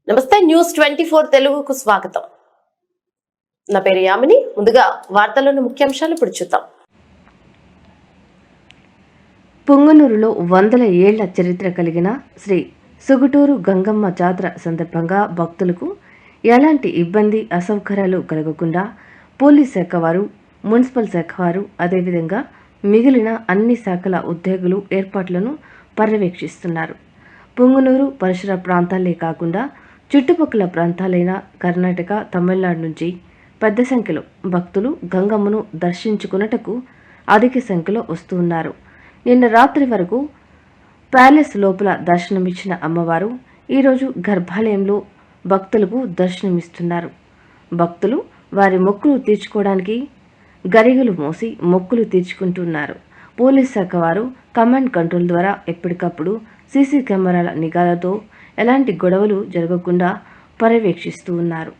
నమస్తే న్యూస్ 24 తెలుగుకు స్వాగతం. నా పేరు యామిని. ముందుగా వార్తల్లోని ముఖ్యాంశాలు ఇప్పుడు చూద్దాం. పుంగనూరులో 100 ఏళ్ల చరిత్ర కలిగిన శ్రీ సుగుటూరు గంగమ్మ జాతర సందర్భంగా భక్తులకు ఎలాంటి ఇబ్బంది అసౌకర్యాలు కలగకుండా పోలీస్ శాఖ వారు, మున్సిపల్ శాఖ వారు, అదేవిధంగా మిగిలిన అన్ని శాఖల ఉద్యోగులు ఏర్పాట్లను పర్యవేక్షిస్తున్నారు. పుంగనూరు పరిసర ప్రాంతాలే కాకుండా చుట్టుపక్కల ప్రాంతాలైన కర్ణాటక, తమిళనాడు నుంచి పెద్ద సంఖ్యలో భక్తులు గంగమ్మను దర్శించుకున్నటకు అధిక సంఖ్యలో వస్తున్నారు. నిన్న రాత్రి వరకు ప్యాలెస్ లోపల దర్శనమిచ్చిన అమ్మవారు ఈరోజు గర్భాలయంలో భక్తులకు దర్శనమిస్తున్నారు. భక్తులు వారి మొక్కులు తీర్చుకోవడానికి గరిగలు మోసి మొక్కులు తీర్చుకుంటున్నారు. పోలీస్ శాఖ వారు కమాండ్ కంట్రోల్ ద్వారా ఎప్పటికప్పుడు సీసీ కెమెరాల నిఘాలతో ఎలాంటి గొడవలు జరగకుండా పర్యవేక్షిస్తూ ఉన్నారు.